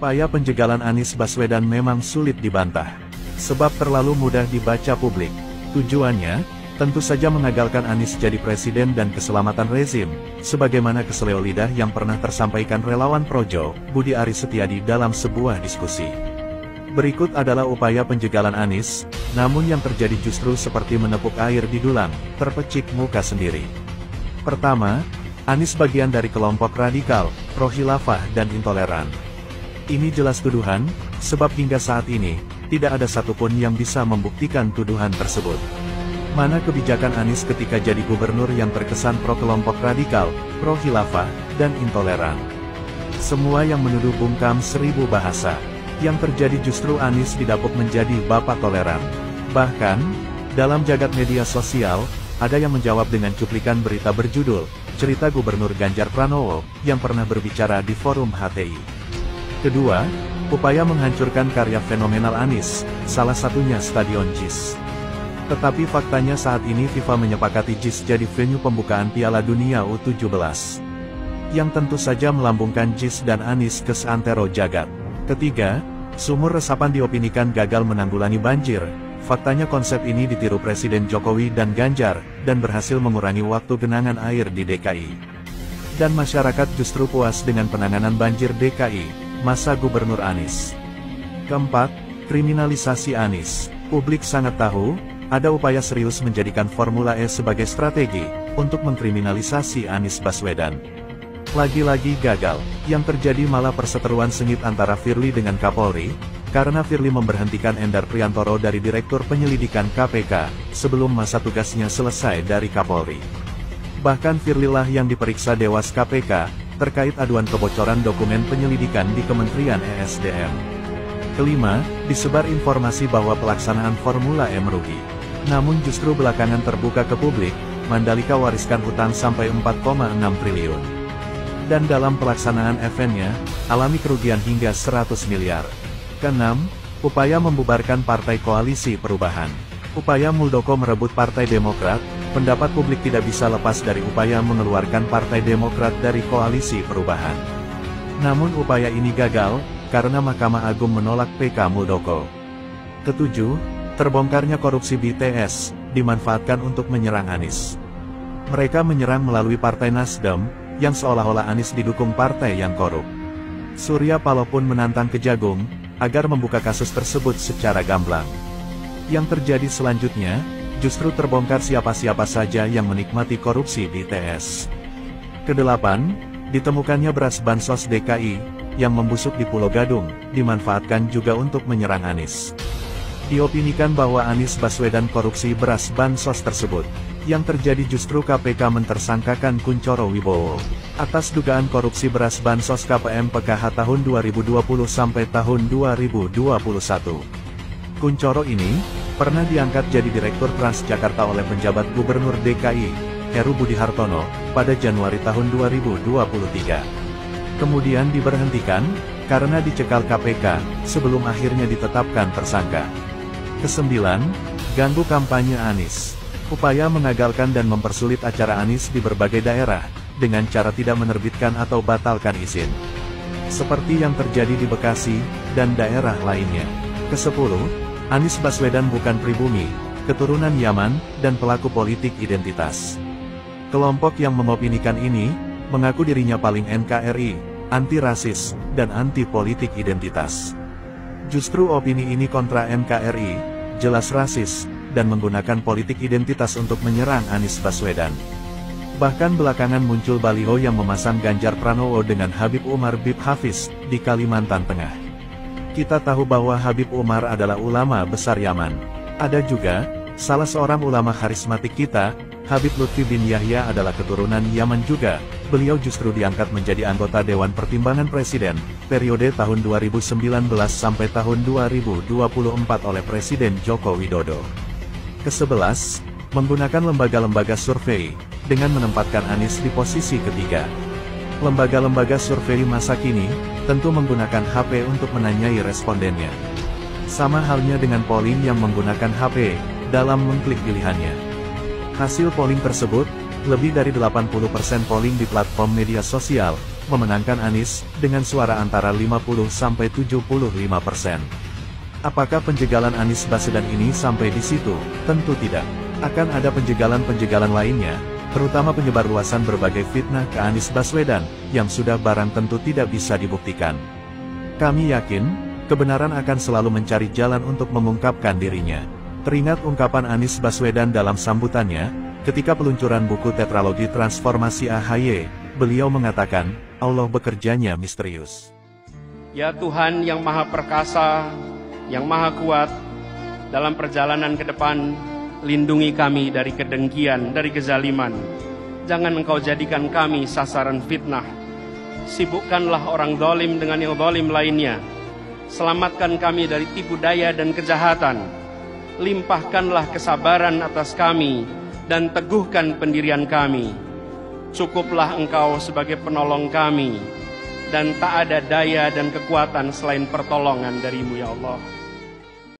Upaya penjegalan Anies Baswedan memang sulit dibantah. Sebab terlalu mudah dibaca publik. Tujuannya, tentu saja mengagalkan Anies jadi presiden dan keselamatan rezim, sebagaimana keseleo lidah yang pernah tersampaikan relawan Projo, Budi Aris Setiadi dalam sebuah diskusi. Berikut adalah upaya penjegalan Anies, namun yang terjadi justru seperti menepuk air di dulang, terpecik muka sendiri. Pertama, Anies bagian dari kelompok radikal, pro-khilafah dan intoleran. Ini jelas tuduhan, sebab hingga saat ini, tidak ada satupun yang bisa membuktikan tuduhan tersebut. Mana kebijakan Anies ketika jadi gubernur yang terkesan pro-kelompok radikal, pro-khilafah, dan intoleran. Semua yang menuduh bungkam seribu bahasa. Yang terjadi justru Anies didapuk menjadi bapak toleran. Bahkan, dalam jagat media sosial, ada yang menjawab dengan cuplikan berita berjudul, Cerita Gubernur Ganjar Pranowo, yang pernah berbicara di forum HTI. Kedua, upaya menghancurkan karya fenomenal Anies, salah satunya Stadion JIS. Tetapi faktanya saat ini FIFA menyepakati JIS jadi venue pembukaan Piala Dunia U17. Yang tentu saja melambungkan JIS dan Anies ke seantero jagat. Ketiga, sumur resapan diopinikan gagal menanggulangi banjir. Faktanya konsep ini ditiru Presiden Jokowi dan Ganjar, dan berhasil mengurangi waktu genangan air di DKI. Dan masyarakat justru puas dengan penanganan banjir DKI, masa Gubernur Anies. Keempat, kriminalisasi Anies. Publik sangat tahu, ada upaya serius menjadikan Formula E sebagai strategi, untuk mengkriminalisasi Anies Baswedan. Lagi-lagi gagal, yang terjadi malah perseteruan sengit antara Firly dengan Kapolri, karena Firly memberhentikan Endar Priantoro dari Direktur Penyelidikan KPK, sebelum masa tugasnya selesai dari Kapolri. Bahkan Firly lah yang diperiksa Dewas KPK, terkait aduan kebocoran dokumen penyelidikan di Kementerian ESDM. Kelima, disebar informasi bahwa pelaksanaan Formula E merugi. Namun justru belakangan terbuka ke publik, Mandalika wariskan hutang sampai 4,6 triliun. Dan dalam pelaksanaan eventnya, alami kerugian hingga 100 miliar. Keenam, upaya membubarkan Partai Koalisi Perubahan. Upaya Muldoko merebut Partai Demokrat, pendapat publik tidak bisa lepas dari upaya mengeluarkan Partai Demokrat dari Koalisi Perubahan. Namun upaya ini gagal, karena Mahkamah Agung menolak PK Muldoko. Ketujuh, terbongkarnya korupsi BTS, dimanfaatkan untuk menyerang Anies. Mereka menyerang melalui Partai Nasdem, yang seolah-olah Anies didukung partai yang korup. Surya Paloh pun menantang Kejagung, agar membuka kasus tersebut secara gamblang. Yang terjadi selanjutnya, justru terbongkar siapa-siapa saja yang menikmati korupsi BTS. Kedelapan, ditemukannya beras bansos DKI, yang membusuk di Pulau Gadung, dimanfaatkan juga untuk menyerang Anies. Diopinikan bahwa Anies Baswedan korupsi beras bansos tersebut. Yang terjadi justru KPK mentersangkakan Kunchoro Wibowo, atas dugaan korupsi beras bansos KPM PKH tahun 2020 sampai tahun 2021. Kunchoro ini, pernah diangkat jadi Direktur Transjakarta oleh penjabat Gubernur DKI, Heru Budi Hartono, pada Januari tahun 2023. Kemudian diberhentikan, karena dicekal KPK, sebelum akhirnya ditetapkan tersangka. Kesembilan, ganggu kampanye Anies. Upaya mengagalkan dan mempersulit acara Anies di berbagai daerah, dengan cara tidak menerbitkan atau batalkan izin. Seperti yang terjadi di Bekasi, dan daerah lainnya. Kesepuluh, Anies Baswedan bukan pribumi, keturunan Yaman, dan pelaku politik identitas. Kelompok yang mengopinikan ini, mengaku dirinya paling NKRI, anti-rasis, dan anti-politik identitas. Justru opini ini kontra NKRI, jelas rasis, dan menggunakan politik identitas untuk menyerang Anies Baswedan. Bahkan belakangan muncul baliho yang memasang Ganjar Pranowo dengan Habib Umar Bib Hafiz, di Kalimantan Tengah. Kita tahu bahwa Habib Umar adalah ulama besar Yaman. Ada juga, salah seorang ulama karismatik kita, Habib Lutfi bin Yahya adalah keturunan Yaman juga. Beliau justru diangkat menjadi anggota Dewan Pertimbangan Presiden, periode tahun 2019 sampai tahun 2024 oleh Presiden Joko Widodo. Ke-11, menggunakan lembaga-lembaga survei, dengan menempatkan Anies di posisi ketiga. Lembaga-lembaga survei masa kini, tentu menggunakan HP untuk menanyai respondennya. Sama halnya dengan polling yang menggunakan HP, dalam mengklik pilihannya. Hasil polling tersebut, lebih dari 80% polling di platform media sosial, memenangkan Anies dengan suara antara 50–75%. Apakah penjegalan Anies Baswedan ini sampai di situ? Tentu tidak. Akan ada penjegalan-penjegalan lainnya, terutama penyebarluasan berbagai fitnah ke Anies Baswedan, yang sudah barang tentu tidak bisa dibuktikan. Kami yakin, kebenaran akan selalu mencari jalan untuk mengungkapkan dirinya. Teringat ungkapan Anies Baswedan dalam sambutannya, ketika peluncuran buku tetralogi Transformasi AHY, beliau mengatakan, Allah bekerjanya misterius. Ya Tuhan yang Maha Perkasa, yang Maha Kuat, dalam perjalanan ke depan, lindungi kami dari kedengkian, dari kezaliman. Jangan Engkau jadikan kami sasaran fitnah. Sibukkanlah orang zalim dengan yang zalim lainnya. Selamatkan kami dari tipu daya dan kejahatan. Limpahkanlah kesabaran atas kami dan teguhkan pendirian kami. Cukuplah Engkau sebagai penolong kami, dan tak ada daya dan kekuatan selain pertolongan dari-Mu ya Allah.